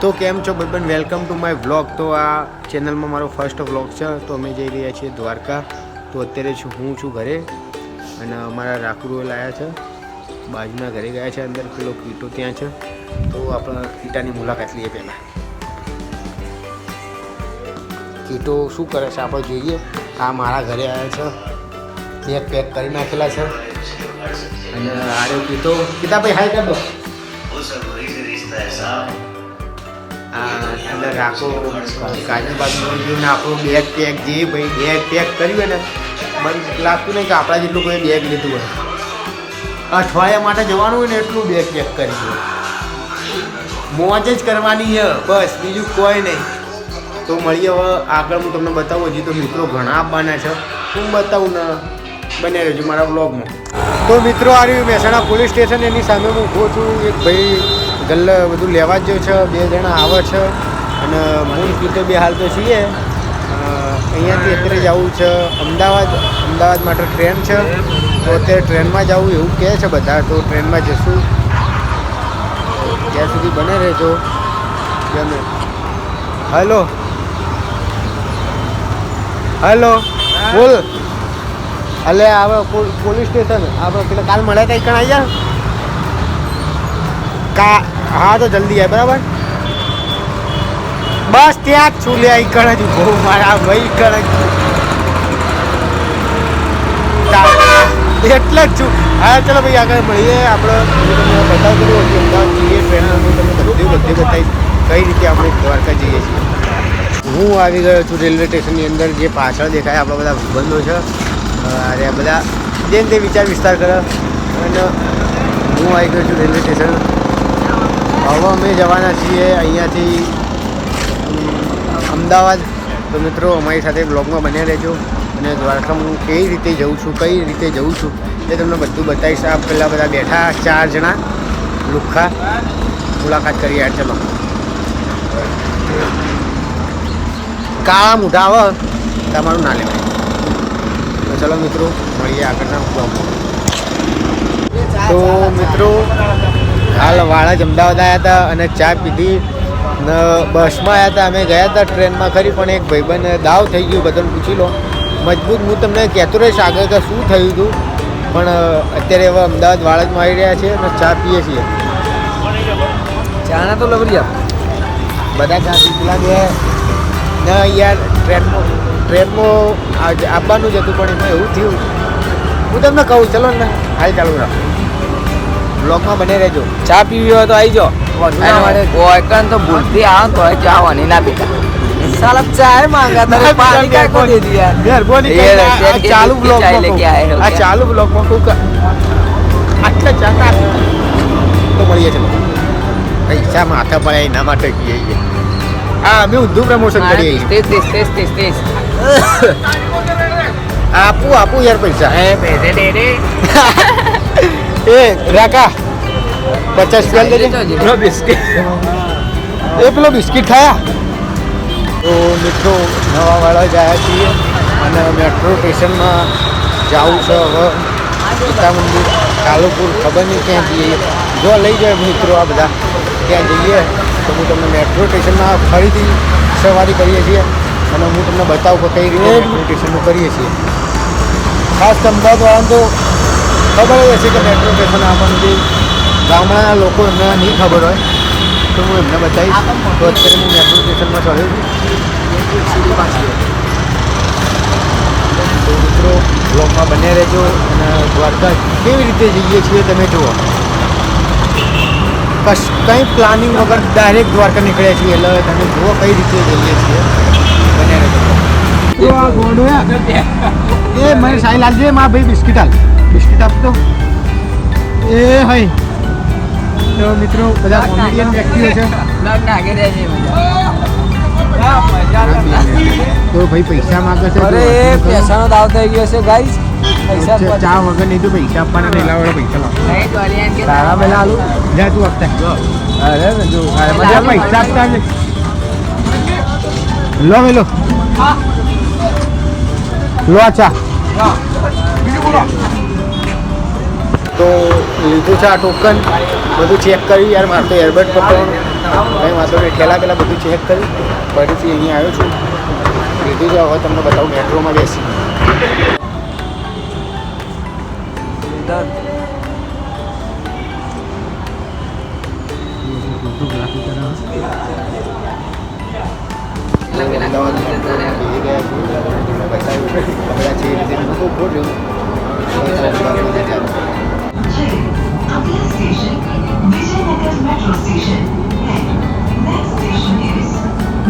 તો કેમ છો બધાને, વેલકમ ટુ માય વ્લોગ. તો આ ચેનલમાં મારો ફર્સ્ટ વ્લોગ છે. તો અમે જઈ રહ્યા છીએ દ્વારકા. તો અત્યારે હું છું ઘરે અને અમારા રાખુડો લાવ્યા છે, બાજુના ઘરે ગયા છે, અંદર પેલો કીટો ત્યાં છે. તો આપણે કીટાની મુલાકાત લઈએ. પહેલાં કીટો શું કરે છે આપણે જોઈએ. આ મારા ઘરે આવ્યા છે, બેગ પેક કરી નાખેલા છે અને આરે કીટો કીધા ભાઈ હાઈ કર દો. અંદર રાખો કાજુ બાજુ નાખો, બેગ પેક જે ભાઈ બેગ પેક કર્યું હોય ને બંધ લાગતું નહીં કે આપણા જેટલું કોઈ બેગ લીધું હોય. અઠવાડિયા માટે જવાનું હોય ને એટલું બેગ પેક કરી દો. મોજ જ કરવાની છે બસ, બીજું કોઈ નહીં. તો મળીએ હવે આગળ. હું તમને બતાવું. હજી તો મિત્રો ઘણા આવવાના છે, હું બતાવું ને બને રહેજો મારા બ્લોગમાં. તો મિત્રો આ રહ્યું મહેસાણા પોલીસ સ્ટેશન, એની સામે હું ઊભો છું. એક ભાઈ ગલ્લે બધું લેવા જ છે, બે જણા આવે છે અને મૂળ કીધે બે હાલ તો છીએ. અહીંયાથી અત્યારે જવું છે અમદાવાદ માટે ટ્રેન છે. તો અત્યારે ટ્રેનમાં જવું એવું કહે છે બધા. તો ટ્રેનમાં જશું, ત્યાં સુધી બને રહેજો. ગમે હલો હલો બોલ. અલે આવે પોલીસ સ્ટેશન આપણે પેલા કાલ મળ્યા હતા કણ આવી જા. હા તો જલ્દી આવ બરાબર. બસ ત્યાં જ છું લે. કણ જ બહુ મારા ભાઈ કણ એટલે જ છું. હા ચલો ભાઈ આગળ મળીએ. આપણે બતાવી કર્યું અમદાવાદ જઈએ ટ્રેનમાં. હું તમને બધી બતાવીશ કઈ રીતે આપણે દ્વારકા જઈએ છીએ. હું આવી ગયો છું રેલવે સ્ટેશનની અંદર. જે પાછળ દેખાય આપણા બધા ભાઈબંધો છે, અરે બધા જેમ તે વિચાર વિસ્તાર કરે. અને હું આવી ગયો છું રેલવે સ્ટેશન. હવે અમે જવાના છીએ અહીંયાથી અમદાવાદ. તો મિત્રો અમારી સાથે બ્લોગમાં બન્યા રહેજો. અને દ્વારકામાં હું કઈ રીતે જઉં છું, કઈ રીતે જઉં છું એ તમને બધું બતાવીશ. આ પહેલાં બધા બેઠા 4 જણા લુખ્ખા. મુલાકાત કરીએ યાર. ચલો કાળા મૂઢા આવે તમારું ના લેવાય. તો ચલો મિત્રો મળીએ આગળના બ્લોગમાં. તો મિત્રો હાલ વાળા જ અમદાવાદ આવ્યા હતા અને ચા પીધી ને બસમાં આવ્યા હતા. અમે ગયા હતા ટ્રેનમાં ખરી, પણ એક ભાઈબંધ દાવ થઈ ગયું. બધાને પૂછી લો મજબૂત. હું તમને કહેતો રહીશ આગળ કે શું થયું હતું. પણ અત્યારે હવે અમદાવાદ વાળાજમાં આવી રહ્યા છે અને ચા પીએ છીએ. ચાના તો લવરિયા બધા ચા પીપલા ગયા ને યાર. ટ્રેનમાં આવવાનું જ હતું પણ એમાં એવું થયું. હું તમને કહું ચલો ને હાલ ચાલુ રાખ. બ્લોગમાં બને રહેજો. ચા પીવી હોય તો આવી જાઓ. તો ભૂલથી આવો તો ચા વાની ના પીતા. સાલા ચાય માંગા તમે પાણી કાઈ કો દે દિયા. મહેરબાની ચાલુ બ્લોગમાં આ ચાલુ બ્લોગમાં કોક આટલા ચાતા તો મળીએ ચલો. પૈસા માથા પડે એના માટે કહીએ. હા અમે ઊંધું પ્રમોશન કરીએ. તેજ આપું યાર પૈસા. પૈસે દે દે. એ રાકા 50 રૂપિયા લેજે. પેલો બિસ્કિટ પેલો બિસ્કિટ ખાયા. તો મિત્રો નવાવાળા ગયા છીએ અને મેટ્રો સ્ટેશનમાં જવું છે હવે. ગીતા મંદિર કાલુપુર ખબર નહીં ક્યાં જઈએ. જો લઈ જાય મિત્રો આ બધા ત્યાં જઈએ. તો હું તમને મેટ્રો સ્ટેશનમાં ફરીથી સવારી કરીએ છીએ અને હું તમને બતાવું કે કઈ રીતે મેટ્રો સ્ટેશનનું કરીએ છીએ. ખાસ અમદાવાદવાળાને તો ખબર જ હશે કે મેટ્રો સ્ટેશન આપણને જે ગામડાના લોકો એમને નહીં ખબર હોય તો હું એમને બતાવીશ. તો અત્યારે હું મેટ્રો સ્ટેશનમાં ચડ્યો છું. તો મિત્રો બ્લોગમાં બને રહેજો અને દ્વારકા કેવી રીતે જઈએ છીએ તમે જુઓ. કંઈ પ્લાનિંગ વગર ડાયરેક્ટ દ્વારકા નીકળ્યા છીએ. એટલે તમે જુઓ કઈ રીતે જઈએ છીએ. બને રહેજો. એ મને સાઈ લાલજે માં ભાઈ બિસ્કિટ હાલ. બિસ્કિટ આપતો એ હઈ. તો મિત્રો બધા કોમેડિયન વ્યક્તિઓ છે. તો ભાઈ પૈસા માંગે છે. અરે પૈસાનો દાવ થઈ ગયો છે ગાઈસ. પૈસા ચા વગર નહીં તો પૈસા આપવાના નહીં. લાવો પૈસા લાવો. તારા પેલા આલુ જા તું આપતા. અરે જો બધા પૈસા આપતા ને લો મેલો લો ચા. તો લીધું છે આ ટોકન. બધું ચેક કર્યું યાર. મારે તો એરબડ પકડવાનું કંઈ વાંધો નહીં. ઠેલા પેલા બધું ચેક કર્યું, ફરીથી અહીંયા આવ્યો છું. લીધું છે, હવે તમને બતાવું મેટ્રોમાં બેસી. अगला स्टेशन विजयनगर मेट्रो स्टेशन है. Next station is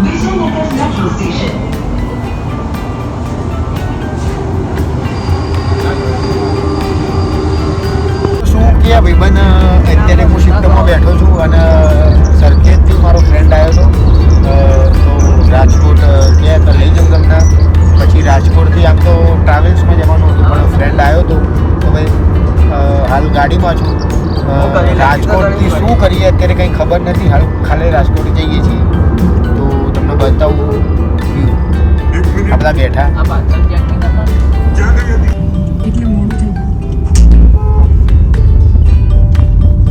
Vijaynagar metro station. શું કે ભાઈબંધ અત્યારે હું શિફ્ટમાં બેઠો છું અને સરખેજથી મારો ફ્રેન્ડ આવ્યો હતો તો રાજકોટ કે તો લઈ જાઉં તમને. પછી રાજકોટથી આમ તો ટ્રાવેલ્સમાં જવાનું હતું પણ ફ્રેન્ડ આવ્યો હતો તો ભાઈ હાલ ગાડીમાં છું. રાજકોટથી શું કરીએ અત્યારે કંઈ ખબર નથી. હાલ ખાલી રાજકોટ જઈએ છીએ તો તમને બતાવું. આપણા બેઠા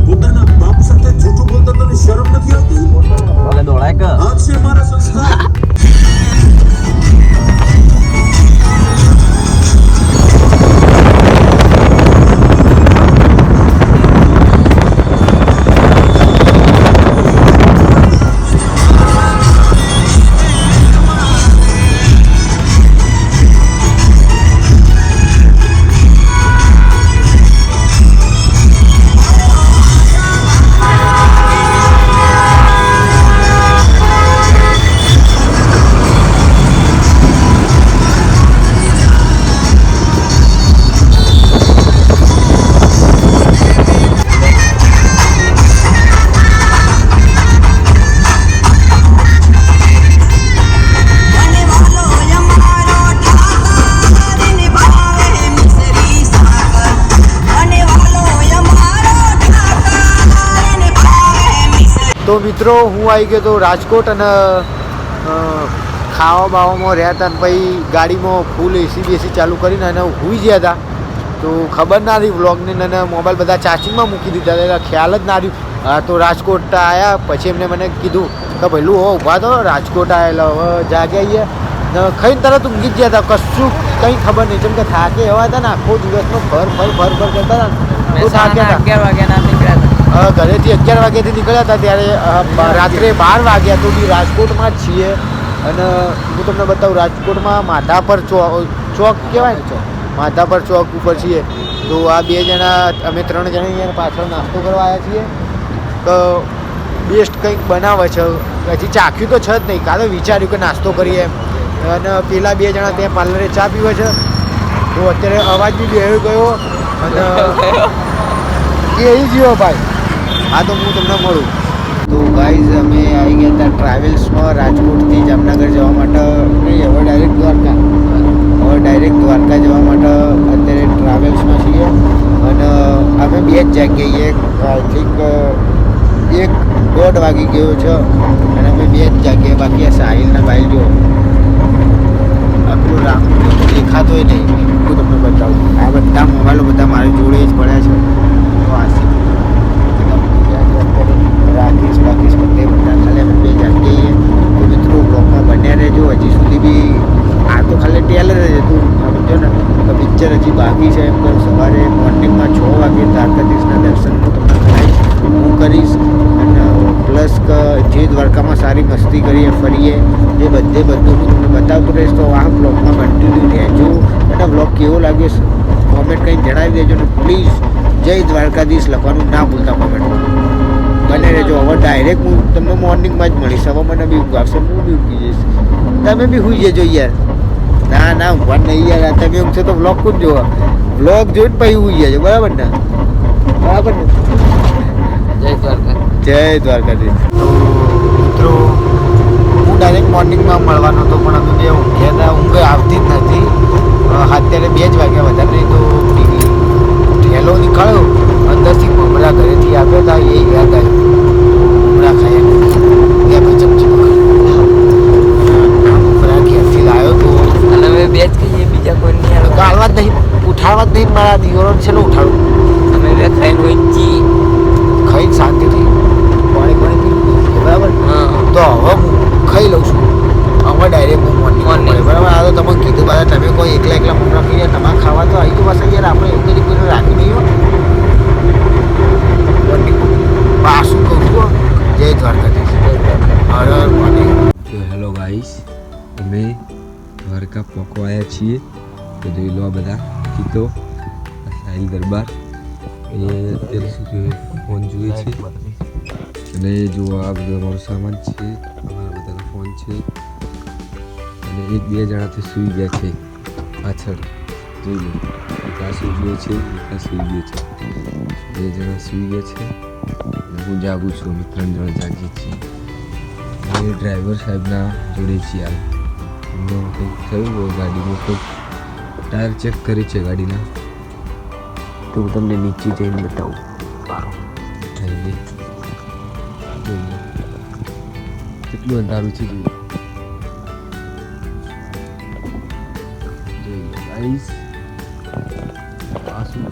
પોતાના બાપ સાથે જૂઠું બોલતા તને શરમ નથી આવતી? આજ છે મારા સંસ્કાર. તો મિત્રો હું આવી ગયો તો રાજકોટ અને ખાવા બાવામાં રહ્યા હતા અને પછી ગાડીમાં ફૂલ એસી બેસી ચાલુ કરીને અને સૂઈ ગયા હતા. તો ખબર ના રહી વ્લોગની અને મોબાઈલ બધા ચાર્જિંગમાં મૂકી દીધા હતા એટલે ખ્યાલ જ ના રહ્યું. હા તો રાજકોટ આવ્યા પછી એમને મને કીધું કે પહેલું હો ઊભા તો રાજકોટ આવેલા હવે જાગ્યા આવીએ ને ખાઈને તરત ઊંઘી જ ગયા હતા. કશું કંઈ ખબર નહીં જેમ કે થાકે એવા હતા ને આખો દિવસનો ફર કરતા હતા ને તો થાક્યા હતા. 11 વાગ્યાના નીકળ્યા હતા. ઘરેથી 11 વાગ્યાથી નીકળ્યા હતા ત્યારે રાત્રે 12 વાગ્યા તો બી રાજકોટમાં જ છીએ. અને હું તમને બતાવું રાજકોટમાં માધાપર ચોક કહેવાય ને માધાપર ચોક ઉપર છીએ. તો આ બે જણા અમે 3 જણા અહીંયા પાછળ નાસ્તો કરવા આવ્યા છીએ. તો બેસ્ટ કંઈક બનાવે છે. હજી ચાખ્યું તો છે જ નહીં, કાં તો વિચાર્યું કે નાસ્તો કરીએ એમ. અને પેલા 2 જણા ત્યાં પાર્લરે ચા પીવે છે. તો અત્યારે અવાજ બી બેહી ગયો અને એ જીવો ભાઈ. હા તો હું તમને મળું. તો ગાઈઝ અમે આવી ગયા હતા ટ્રાવેલ્સમાં રાજકોટથી જામનગર જવા માટે. નહીં હવે ડાયરેક્ટ દ્વારકા જવા માટે અત્યારે ટ્રાવેલ્સમાં છીએ. અને અમે 2 જ જગ્યાએ આઈ થિંક 1:30 વાગી ગયો છે અને અમે 2 જ જગ્યાએ બાકી આ સાહિલના બાઈલ જો આટલું રામ દેખાતોય નહીં. હું તમને બતાવું. આ બધા મોબાઈલો બધા મારી જોડે જ પડ્યા છે. તો આશી રાકેશ બધે બધા ખાલી અમે 2 જગ્યાએ. તો મિત્રો બ્લોગમાં બન્યા રહેજો. હજી સુધી બી આ તો ખાલી ટેલર જ હતું સમજો ને. તો પિક્ચર હજી બાકી છે. એમ કહું સવારે મોર્નિંગમાં 6 વાગે દ્વારકાધીશના દર્શન હું તમને કરાવીશ, હું કરીશ. અને પ્લસ જે દ્વારકામાં સારી મસ્તી કરીએ ફરીએ એ બધું હું તમને બતાવતું રહીશ. તો આ બ્લોગમાં કન્ટિન્યુ રહેજો. અને બ્લોગ કેવો લાગ્યો કોમેન્ટ કંઈ જણાવી દેજો ને પ્લીઝ. જય દ્વારકાધીશ લખવાનું ના ભૂલતા કોમેન્ટમાં. બને રહેજો. હવે ડાયરેક્ટ હું તમને મોર્નિંગમાં જ મળીશ. હવે મને બી ઊંઘ આવશે, હું બી ઊંઘી જઈશ. તમે બી સૂઈ જજો યાર. ના ઊંઘવા નહીં યાર. તમે ઊંઘશો તો બ્લોગ કોણ જોવા? બ્લોગ જોઈને પછી સૂઈ જજો. બરાબર ને? બરાબર ને? જય દ્વારકાધીશ. તો મિત્રો હું ડાયરેક્ટ મોર્નિંગમાં મળવાનો હતો પણ અમે 2 ઊંઘ્યા હતા. ઊંઘ આવતી જ નથી. અત્યારે 2 જ વાગ્યા વધારે નહીં તો ઠેલો નીકળ્યો અંદરથી મમરા ઘરેથી આવ્યા હતા એ યાદ આવ્યું. મમરા ખાયા બે ચમચી મમરા ઘેરથી લાવ્યો તો અને અમે 2 જ કહીએ, બીજા કોઈ નહીં આવે. ગાળવા જ નહીં, ઉઠાડવા જ નહીં. મારા દિવારો છે ને ઉઠાડું. અમે 2 ખાઈને હોય જી ખાઈને શાંતિથી પાણી પી અમે દ્વારકા પહોંચવા આવ્યા છીએ. તો જોઈ લો આ બધા ગીતો. સાહિલ દરબાર એ અત્યારે શું જોઈએ ફોન જોઈએ છે. અને જો આ બધો અમારો સામાન છે, અમારા બધાનો ફોન છે. અને 1-2 જણાથી સૂઈ ગયા છે પાછળ. જોઈ લો આ સૂઈ ગયો છે, આ સૂઈ ગયો છે. 2 જણા સૂઈ ગયા છે અને હું જાગું છું. અમે 3 જણા જાગીએ છીએ. અને ડ્રાઈવર સાહેબના જોડે છીએ. હાલ એમને કંઈક થયું હોય ગાડીમાં, કંઈક ટાયર ચેક કરે છે ગાડીના. તો હું તમને નીચે જઈને બતાવું. થઈને કેટલું અંધારું છે જોઈ લો ગાઈસ. આ શું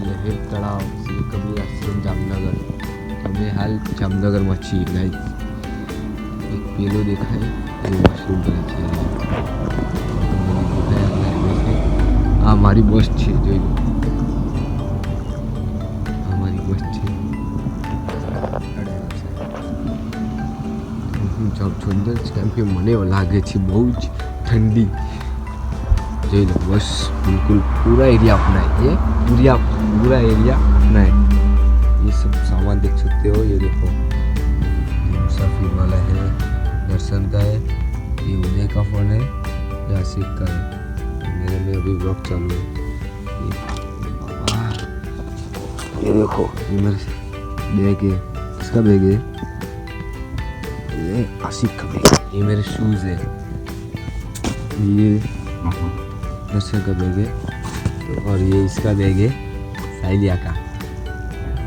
લહેર તળાવ શ્રી કબીર આશ્રમ જામનગર. અમે હાલ જામનગરમાં છીએ ગાઈસ. એક પેલો દેખાય એ વોશરૂમ કરે છે. આ મારી બસ છે જોઈ લો. આ મારી બસ છે. હું જાઉં છું અંદર કેમ કે મને લાગે છે બહુ જ ठंडी. જોઈ લો બસ बिल्कुल पूरा एरिया अपना है. ये पूरा एरिया अपना है. ये सब सामान देख सकते हो. ये देखो ये मुसाफिर वाला है, दर्शन का है, ये उदय का फोन है, ये आशिक का है. मेरे में अभी ब्लॉग चालू है. ये देखो ये मेरे बैग है. किसका बैग है? ये आशिक का बैग. ये मेरे शूज़ है. ये दर्शन का बैग है. और ये इसका बैग है साइलिया का.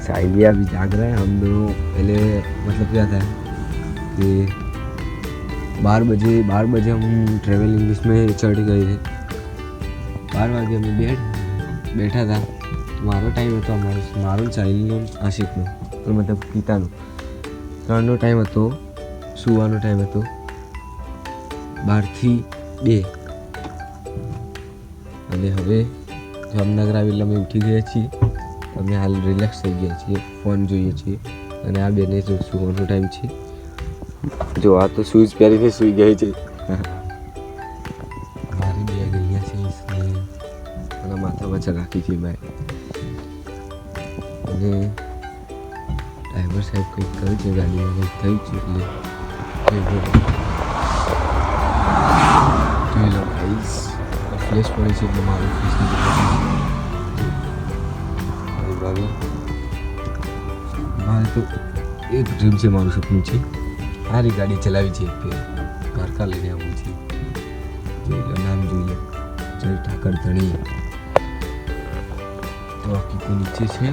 साइलिया भी जाग रहा है. हम दोनों पहले मतलब क्या था कि 12 बजे हम ट्रेवल इंग्लिश में चढ़ गए थे. 12 વાગે અમે બેઠા હતા. મારો ટાઈમ હતો, મારો સાહિલનો આશિકનો તો મતલબ પિતાનો 3નો ટાઈમ હતો. સુવાનો ટાઈમ હતો 12 થી 2. અને હવે જામનગર આવેલા અમે ઉઠી ગયા છીએ. અમે હાલ રિલેક્સ થઈ ગયા છીએ, ફોન જોઈએ છીએ. અને આ બેને જો સુવાનો ટાઈમ છે. જો આ તો શૂઝ પહેરીને સૂઈ ગઈ છે. મારી બેગ અહીંયા છે इसने મારા માથા પર રાખી છે ભાઈ. અને ડ્રાઈવર સાહેબ કંઈક કર્યું છે ગાડીમાં, કંઈક થયું છે એટલે જોઈ લો ગાઈસ. ફ્લેશ પડે છે એટલે મારું ફ્લેશ નથી પડતું. મારે તો એક ડ્રીમ છે, મારું સપનું છે સારી ગાડી ચલાવી છે. દ્વારકા લઈને આવવું છે. જોઈ લો નામ જોઈ લો જય ઠાકર ધણી. તો બાકી તો નીચે છે.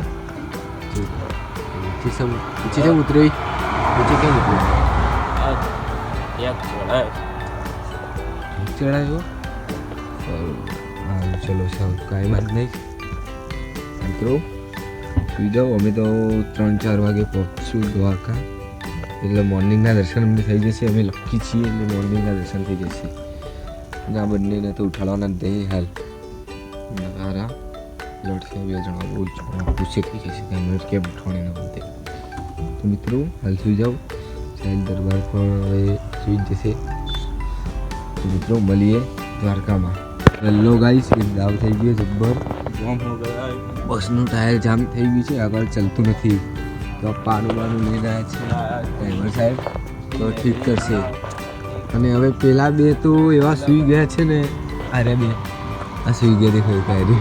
નીચે સબ નીચે કેમ ઉતરી? નીચે કેમ ઉતરી? ચડાયો. હા ચલો સાહેબ કાંઈ વાત નહીં. મિત્રો સુઈ જાઓ. અમે તો 3-4 વાગે પહોંચશું દ્વારકા. એટલે મોર્નિંગના દર્શન અમને થઈ જશે. અમે લકી છીએ એટલે મોર્નિંગના દર્શન થઈ જશે. આ બંનેને તો ઉઠાડવાના જ નહીં હાલ. હારા લડશે 2 જણા બહુ જ પૂછે થઈ જશે કે અમે કેમ ઉઠવાને ના બોલતે. તો મિત્રો હાલ સુઈ જાઓ. સાહિલ દરબાર પણ હવે સુઈ જશે. તો મિત્રો મળીએ દ્વારકામાં. હેલો ગાઈસ, એક દાવ થઈ ગયો જબ્બર. જામ હો ગયા. બસનું ટાયર જામ થઈ ગયું છે, આગળ ચાલતું નથી. તો પાનું લઈને આવ્યા છે ડ્રાઈવર સાહેબ, તો ઠીક કરશે. અને હવે પેલા 2 તો એવા સૂઈ ગયા છે ને. અરે 2 આ સૂઈ ગયા દેખો. એક આયરે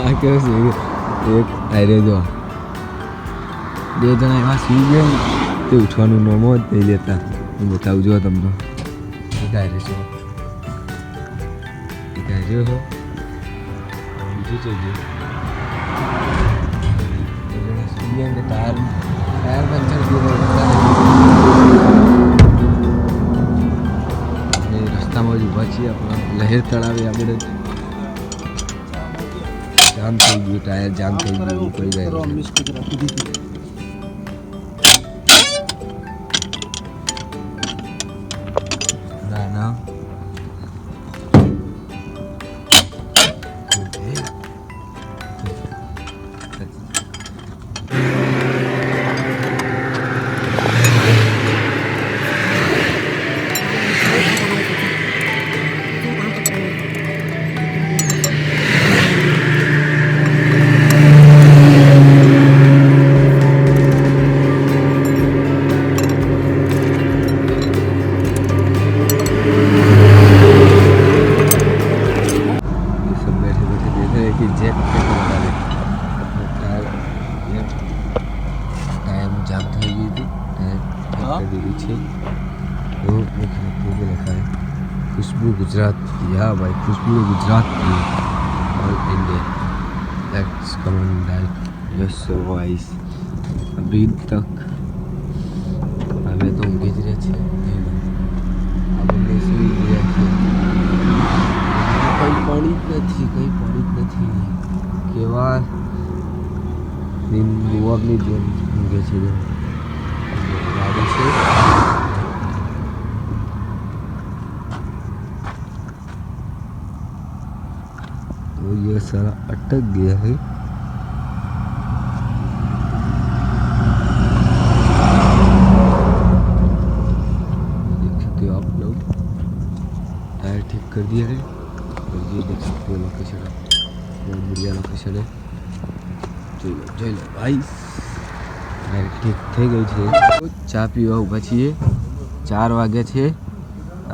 આ કેવો સૂઈ ગયો. એક આયરે જો 2 જણા એવા સૂઈ ગયા તે ઉઠવાનું નામ જ નહીં લેતા. હું બતાવું જો તમને. એક આયરે છો, એક આયરે હો, બીજું જોઈએ. ટાયર પંચર રસ્તામાં જ ઊભા છીએ. આપણા લહેર તળાવે આપણે જામ થઈ ગયું. ટાયર જામ થઈ ગયું. કોઈ જાય ના ના કરી દીધી છે તો મુખ્ય લખાય ખુશ્બુ ગુજરાત કી હા ભાઈ ખુશ્બુ ગુજરાત કી all India let's come on diet yes so વાઇસ અભી તક હવે તો ઊંઘી જ રહે છે આપણે સુઈ ગયા છે કંઈ પડી જ નથી કેવા બુઆની જેમ ઊંઘે છે લાગે છે तो ये सारा अटक गया है देख सकते हो आप लोग टायर ठीक कर दिया है और ये देख सकते हो लोकेशन बहुत बढ़िया लोकेशन है જોઈ લો ભાઈ ટાયર ઠીક થઈ ગઈ છે ચા પીવા ઊભા છીએ 4 વાગ્યા છે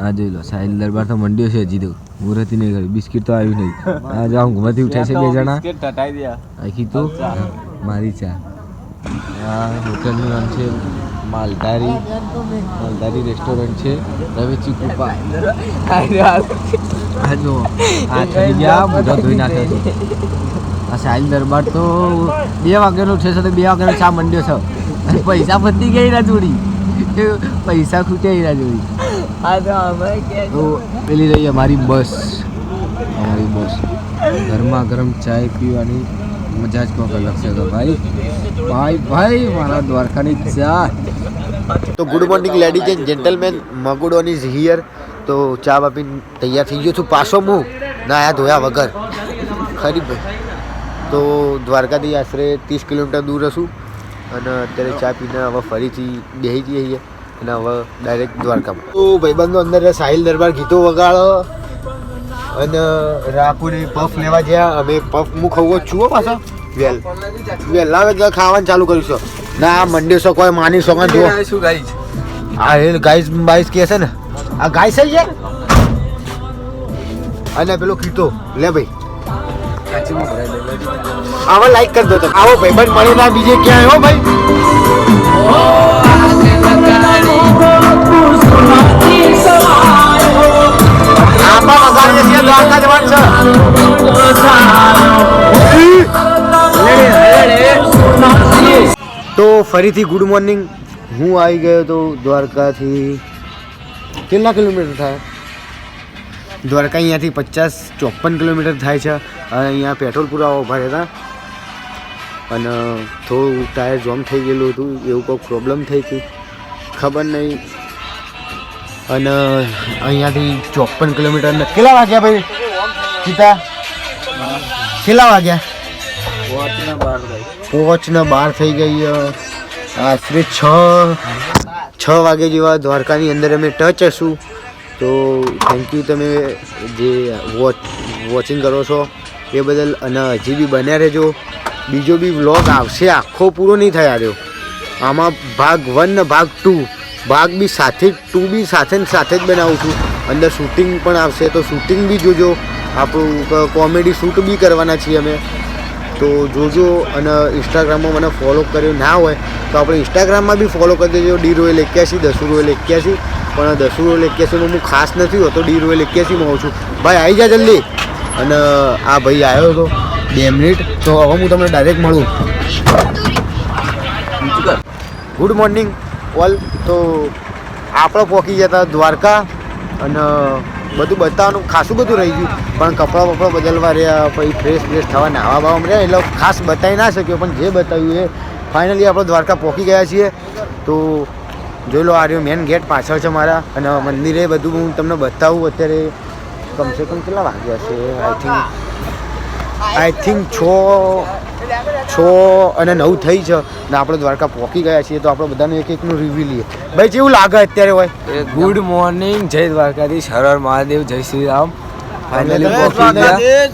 આ જોઈ લો સાહિલ દરબાર તો મંડ્યો છે હજી તો મુહૂર્ત નહીં કરી બિસ્કિટ તો આવ્યું નહીં આ જાઓ ઘુમાથી ઉઠ્યા છે 2 જણા આખી તો મારી ચા આ હોટલનું નામ છે માલધારી રેસ્ટોરન્ટ છે રવે ચીકુપા આ જો આ થઈ ગયા બધો ધોઈ નાખ્યો છે આ સાહિલ દરબાર તો 2 વાગ્યાનો છે તો 2 વાગ્યાનો ચા મંડ્યો છે અને પૈસા પતી ગઈ ના જોડી પૈસા ખૂટ્યા ના જોડી તો પેલી રહી અમારી બસ ગરમા ગરમ ચાય પીવાની મજા જ કોક અલગ છે તો ભાઈ મારા દ્વારકાની ચા તો good morning ladies and gentleman મગુડોન ઇઝ હિયર તો ચા બાપીને તૈયાર થઈ ગયો છું પાછો હું નાયા ધોયા વગર ખરી ભાઈ તો દ્વારકાથી આશરે 30 કિલોમીટર દૂર હશું અને અત્યારે ચા પીને હવે ફરીથી બેસી જઈએ છીએ અને હવે ડાયરેક્ટ દ્વારકામાં તો ભાઈબંધો અંદર સાહિલ દરબાર ગીતો વગાડો અને રાખુને પફ લેવા ગયા અમે પફ હું ખાવો જ છું પાછા વહેલા હવે ખાવાનું ચાલુ કરીશું ના આ મંડે છો કોઈ માની શકો જો શું ગાઈસ આ ગાઈસ બાઈસ કે છે ને આ ગાય છે યાર અને પેલો કીતો લે ભાઈ આવો લાઈક કરી દો તો આવો ભાઈબંધ મળે ના બીજે ક્યાં હો ભાઈ આપા વગાડીએ છીએ દ્વારકા જવાનું છે તો ફરીથી ગુડ મોર્નિંગ હું આવી ગયો તો દ્વારકાથી કેટલા કિલોમીટર થાય દ્વારકા અહીંયાથી 50-54 કિલોમીટર થાય છે અને અહીંયા પેટ્રોલ પુરાવા ઉભા રહેતા અને થોડું ટાયર જોમ થઈ ગયેલું હતું એવું કોઈ પ્રોબ્લેમ થઈ હતી ખબર નહીં અને અહીંયાથી 54 કિલોમીટર કેટલા વાગ્યા ભાઈ સીતા કેટલા વાગ્યા 5:12 થઈ ગઈ આશરે 6 વાગે જેવા દ્વારકાની અંદર અમે ટચ હશું તો થેન્ક યુ તમે જે વોચિંગ કરો છો એ બદલ અને હજી બી બન્યા રહેજો બીજો બી વ્લોગ આવશે આખો પૂરો નહીં થયા રહ્યો આમાં ભાગ 1 ને ભાગ 2 ભાગ બી સાથે 2 બી સાથે જ બનાવું છું અંદર શૂટિંગ પણ આવશે તો શૂટિંગ બી જોજો આપણું કોમેડી શૂટ બી કરવાના છીએ અમે તો જોજો અને ઇન્સ્ટાગ્રામમાં મને ફોલો કર્યો ના હોય તો આપણે ઇન્સ્ટાગ્રામમાં બી ફોલો કરી દેજો DRoyal81 DSURoyal81 પણ DSURoyal81 હું ખાસ નથી હોતો DRoyal81 હોઉં છું ભાઈ આવી જા જલ્દી અને આ ભાઈ આવ્યો હતો 2 મિનિટ તો હવે હું તમને ડાયરેક્ટ મળું ગુડ મોર્નિંગ ઓલ તો આપણે પહોંચી જતા દ્વારકા અને બધું બતાવવાનું ખાસું બધું રહી ગયું પણ કપડાં બદલવા રહ્યા પછી ફ્રેશ થવા નાવા બાવા રહ્યા એટલે ખાસ બતાવી ના શક્યો પણ જે બતાવ્યું એ ફાઇનલી આપણે દ્વારકા પહોંચી ગયા છીએ તો જોઈ લો આ રહ્યો મેન ગેટ પાછળ છે મારા અને મંદિરે બધું હું તમને બતાવું અત્યારે કમસે કમ કેટલા વાગ્યા છે આઈ થિંક 6:09 થઈ છે ને આપણે દ્વારકા પહોંચી ગયા છીએ તો આપણે બધાનું એકનું રિવ્યુ લઈએ ભાઈ કેવું લાગે અત્યારે હોય ગુડ મોર્નિંગ જય દ્વારકાધીશ હર હર મહાદેવ જય શ્રી રામ ફાઇનલી પહોંચી ગયા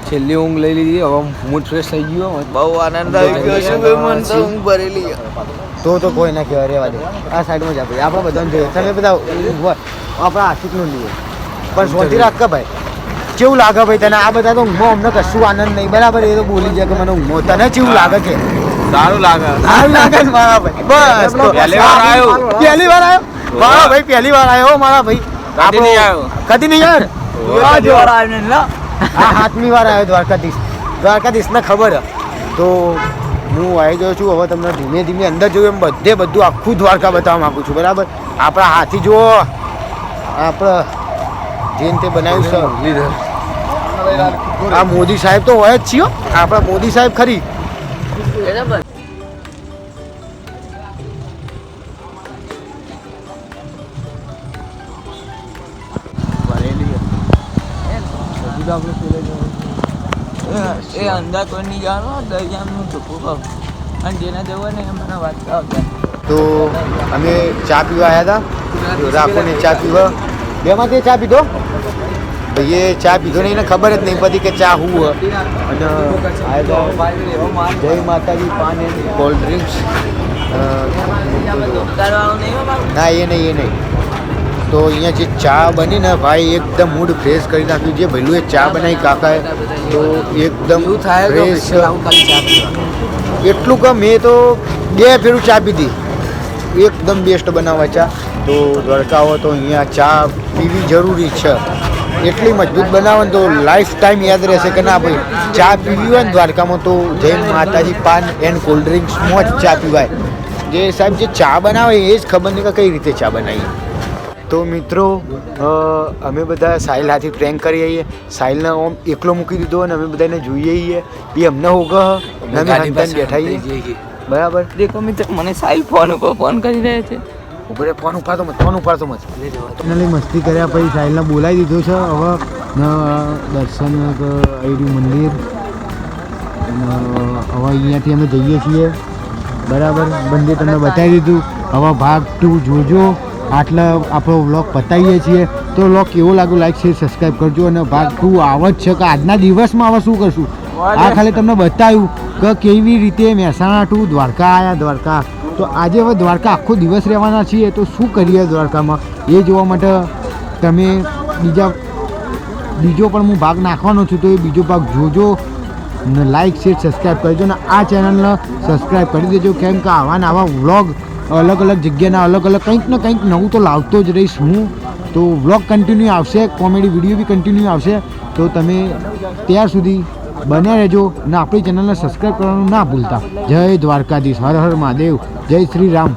છેલ્લી ઊંઘ લઈ લીધી હવે મૂડ ફ્રેશ થઈ ગયો બહુ આનંદ આવી ગયો છે મન તો ઊંઘ ભરેલી તો કોઈ ના કહેવાય રહેવા દે આ સાઈડમાં જ આપણે બધાને જોઈએ તમે બધા આપણા આશિકનું લઈએ પણ શોધી રાખ કે ભાઈ કેવું લાગે ભાઈ તને આ બધા તો ઊંઘમાં અમને કશું આનંદ નહીં બરાબર એ તો બોલી જાય કે મને ઊંઘમાં તને કેવું લાગે છે સારું લાગે ને મારા ભાઈ બસ પહેલી વાર મારા ભાઈ પહેલી વાર આવ્યો મારા ભાઈ કદી નહીં આવ્યો. કદી નહીં આવ્યો આ 7મી વાર આવ્યો દ્વારકાધીશને ખબર હે. તો હું આવી ગયો છું. હવે તમને ધીમે ધીમે અંદર જોયું એમ બધું આખું દ્વારકા બતાવવા માંગુ છું. બરાબર આપણા હાથી જુઓ, આપણે જેને તે બનાવ્યું છે. આ મોદી સાહેબ તો હોય જ છીએ હો. આપણા મોદી સાહેબ ખરી. એ અંદર કોઈ નહીં જવાનું, દરિયાનું ટૂંકું કહું અને જેને જવું ને એ મને વાત આવતા. તો અમે ચા પીવા આવ્યા હતા. રાખોને ચા પીવા બેમાંથી ચા પીધો. ભાઈએ ચા પીધો નહીં, એને ખબર જ નહીં પડી કે ચા હું અને જય માતાજી પાન એન્ડ કોલ્ડ ડ્રિંક્સ. ઉતારવાનું નહીં હો બાબુ. ના એ નહીં. તો અહીંયા જે ચા બની ને ભાઈ એકદમ મૂડ ફ્રેશ કરી નાખ્યું. જે ભઈલું એ ચા બનાવી કાકાએ તો એકદમ ફ્રેશ. એટલું કે મેં તો 2 ફેરું ચા પીધી. એકદમ બેસ્ટ બનાવવા ચા. તો દ્વારકા આવો તો અહીંયા ચા પીવી જરૂરી છે. એટલી મજબૂત બનાવો ને તો લાઈફ ટાઈમ યાદ રહેશે કે ના ભાઈ ચા પીવી હોય ને દ્વારકામાં તો જય માતાજી પાન એન્ડ કોલ્ડ ડ્રિંક્સમાં જ ચા પીવાય. જે સાહેબ જે ચા બનાવે એ જ ખબર નહીં કે કઈ રીતે ચા બનાવી. તો મિત્રો અમે બધા સાહિલ હાથી પ્રેન્ક કરી આવીએ. સાહિલને ઓમ એકલો મૂકી દીધો અને અમે બધાને જોઈએ છીએ. એ અમને હોગ અમે હંતાને બેઠા છીએ. બરાબર દેખો મિત્ર, મને સાહેબ ફોન ઉપર ફોન કરી રહ્યા છે. ઉપર ફોન ઉપાડતો મત. ફાઇનલી મસ્તી કર્યા પછી સાહિલને બોલાવી દીધો છે. હવે દર્શન આવ્યું મંદિર અને હવે અહીંયાથી અમે જઈએ છીએ. બરાબર મંદિર તમને બતાવી દીધું. હવે ભાગ 2 જોજો. આટલા આપણો વ્લોગ પતાવીએ છીએ. તો વ્લોગ કેવો લાગ્યો લાઈક શેર સબસ્ક્રાઈબ કરજો. અને ભાગ 2 આવે જ છે કે આજના દિવસમાં હવે શું કરશું આ ખાલી તમને બતાવ્યું કે કેવી રીતે મહેસાણા ટુ દ્વારકા આવ્યા. દ્વારકા તો આજે હવે દ્વારકા આખો દિવસ રહેવાના છીએ. તો શું કરીએ દ્વારકામાં એ જોવા માટે તમે બીજો પણ હું ભાગ નાખવાનો છું. તો એ બીજો ભાગ જોજો ને લાઈક શેર સબસ્ક્રાઈબ કરજો. ને આ ચેનલને સબસ્ક્રાઈબ કરી દેજો. કેમ કે આવા ને આવા વ્લોગ અલગ અલગ જગ્યાના અલગ કંઈક ને કંઈક નવું તો લાવતો જ રહીશ હું. તો વ્લોગ કન્ટિન્યુ આવશે, કોમેડી વિડીયો બી કન્ટિન્યુ આવશે. તો તમે ત્યાર સુધી બન્યા રહેજો અને આપણી ચેનલને સબસ્ક્રાઈબ કરવાનું ના ભૂલતા. જય દ્વારકાધીશ. હર હર મહાદેવ. જય શ્રી રામ.